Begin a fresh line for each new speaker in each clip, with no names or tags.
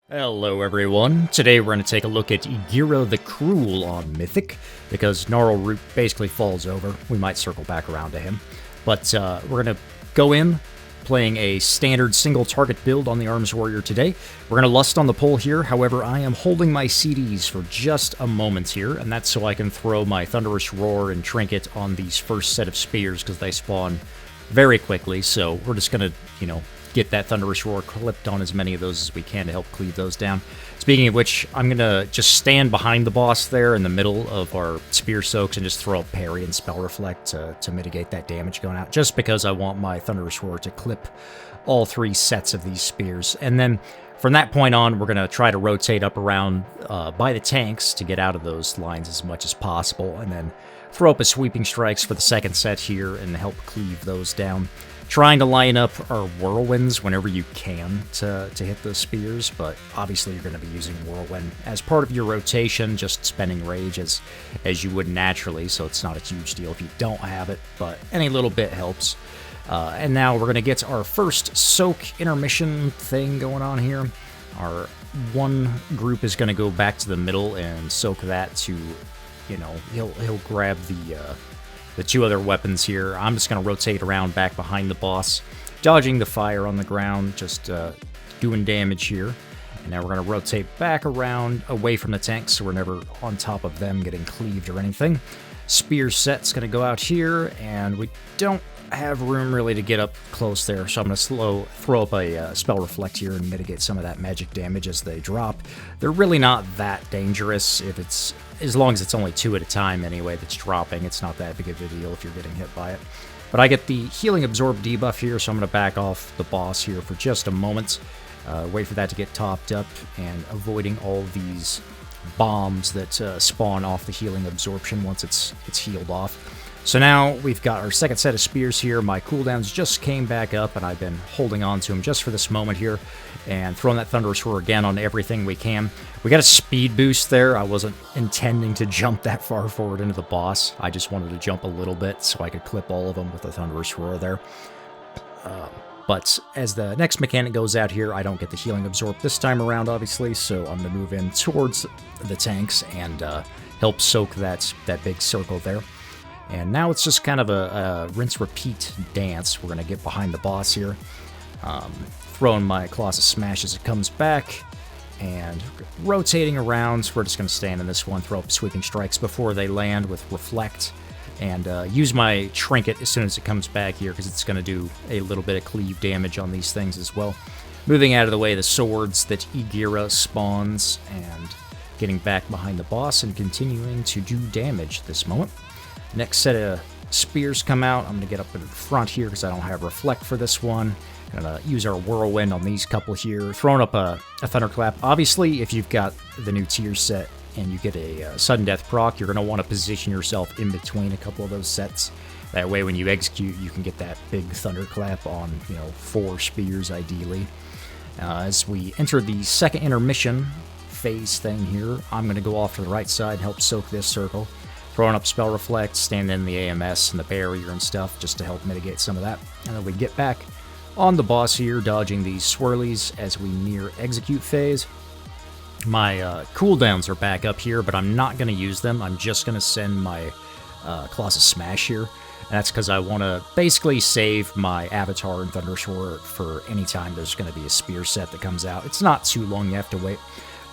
Hello everyone, today we're going to take a look at Igira the Cruel on Mythic, because Gnarl Root basically falls over. We might circle back around to him. But we're going to go in, playing a standard single target build on the Arms Warrior today. We're going to lust on the pole here, however I am holding my CDs for just a moment here, and that's so I can throw my Thunderous Roar and Trinket on these first set of spears, because they spawn very quickly, so we're just going to, get that Thunderous Roar clipped on as many of those as we can to help cleave those down. Speaking of which, I'm going to just stand behind the boss there in the middle of our Spear Soaks and just throw a Parry and Spell Reflect to mitigate that damage going out, just because I want my Thunderous Roar to clip all three sets of these spears. And then from that point on, we're going to try to rotate up around by the tanks to get out of those lines as much as possible, and then throw up a Sweeping Strikes for the second set here and help cleave those down. Trying to line up our Whirlwinds whenever you can to hit those spears, but obviously you're going to be using Whirlwind as part of your rotation, just spending Rage as you would naturally, so it's not a huge deal if you don't have it, but any little bit helps. And now we're going to get our first Soak intermission thing going on here. Our one group is going to go back to the middle and soak that to, he'll grab the two other weapons here. I'm just going to rotate around back behind the boss, dodging the fire on the ground, just doing damage here. And now we're going to rotate back around away from the tanks so we're never on top of them getting cleaved or anything. Spear set's going to go out here, and we don't have room really to get up close there, so I'm going to throw up a Spell Reflect here and mitigate some of that magic damage as they drop. They're really not that dangerous as long as it's only two at a time anyway that's dropping. It's not that big of a deal if you're getting hit by it. But I get the Healing Absorb debuff here, so I'm going to back off the boss here for just a moment. Wait for that to get topped up, and avoiding all these bombs that spawn off the Healing Absorption once it's healed off. So now we've got our second set of spears here. My cooldowns just came back up, and I've been holding on to them just for this moment here, and throwing that Thunderous Roar again on everything we can. We got a speed boost there. I wasn't intending to jump that far forward into the boss. I just wanted to jump a little bit so I could clip all of them with the Thunderous Roar there. But as the next mechanic goes out here, I don't get the Healing Absorb this time around, obviously, so I'm going to move in towards the tanks and help soak that big circle there. And now it's just kind of a rinse-repeat dance. We're going to get behind the boss here, throwing my Colossus Smash as it comes back, and rotating around. We're just going to stand in this one, throw up Sweeping Strikes before they land with Reflect, and use my Trinket as soon as it comes back here, because it's going to do a little bit of cleave damage on these things as well. Moving out of the way the swords that Igira spawns, and getting back behind the boss and continuing to do damage at this moment. Next set of spears come out. I'm going to get up in front here because I don't have Reflect for this one. Going to use our Whirlwind on these couple here. Throwing up a Thunderclap. Obviously, if you've got the new tier set and you get a Sudden Death proc, you're going to want to position yourself in between a couple of those sets. That way, when you execute, you can get that big Thunderclap on, 4 spears, ideally. As we enter the second intermission phase thing here, I'm going to go off to the right side and help soak this circle. Throwing up Spell Reflect, standing in the AMS and the barrier and stuff just to help mitigate some of that. And then we get back on the boss here, dodging these swirlies as we near execute phase. My cooldowns are back up here, but I'm not going to use them. I'm just going to send my Colossus Smash here. And that's because I want to basically save my Avatar and Thunderous Roar for any time there's going to be a spear set that comes out. It's not too long you have to wait.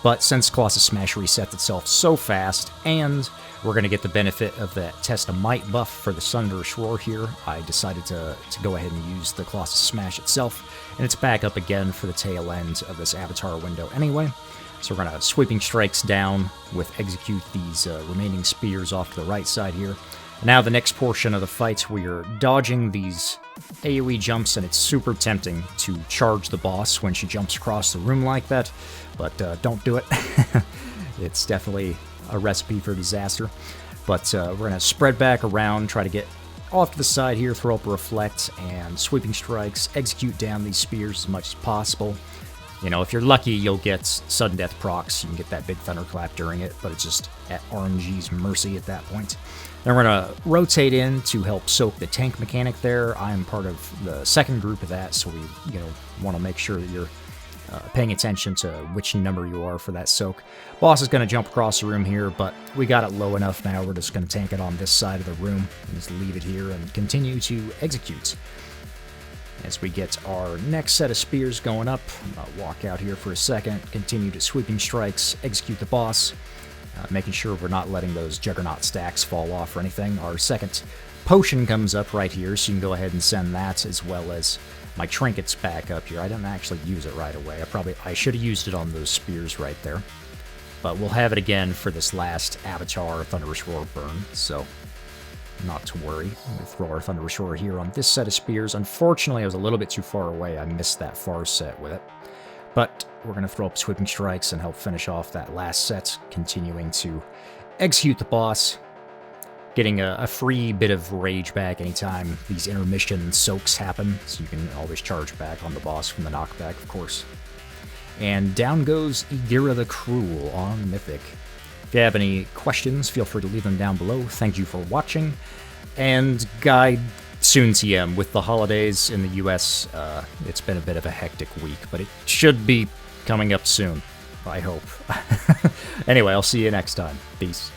But since Colossus Smash resets itself so fast, and we're going to get the benefit of that Test of Might buff for the Thunderous Roar here, I decided to go ahead and use the Colossus Smash itself, and it's back up again for the tail end of this Avatar window anyway. So we're going to Sweeping Strikes down with execute these remaining spears off to the right side here. Now the next portion of the fight, we are dodging these AoE jumps, and it's super tempting to charge the boss when she jumps across the room like that, but don't do it. It's definitely a recipe for disaster. But we're going to spread back around, try to get off to the side here, throw up a Reflect, and Sweeping Strikes, execute down these spears as much as possible. If you're lucky, you'll get Sudden Death procs. You can get that big Thunderclap during it, but it's just at RNG's mercy at that point. Then we're going to rotate in to help soak the tank mechanic there. I am part of the second group of that, so we want to make sure that you're paying attention to which number you are for that soak. Boss is going to jump across the room here, but we got it low enough now. We're just going to tank it on this side of the room and just leave it here and continue to execute. As we get our next set of spears going up, I'll walk out here for a second, continue to sweeping strikes, execute the boss, making sure we're not letting those juggernaut stacks fall off or anything. Our second potion comes up right here, so you can go ahead and send that, as well as my trinkets back up here. I didn't actually use it right away. I should have used it on those spears right there. But we'll have it again for this last Avatar Thunderous Roar burn, so not to worry. We'll throw our Thunderous Roar here on this set of spears. Unfortunately, I was a little bit too far away. I missed that far set with it. But we're going to throw up Sweeping Strikes and help finish off that last set, continuing to execute the boss, getting a free bit of rage back anytime these intermission soaks happen, so you can always charge back on the boss from the knockback, of course. And down goes Igira the Cruel on Mythic. If you have any questions, feel free to leave them down below. Thank you for watching, and guide soon TM. With the holidays in the US, it's been a bit of a hectic week, but it should be coming up soon, I hope. Anyway, I'll see you next time. Peace.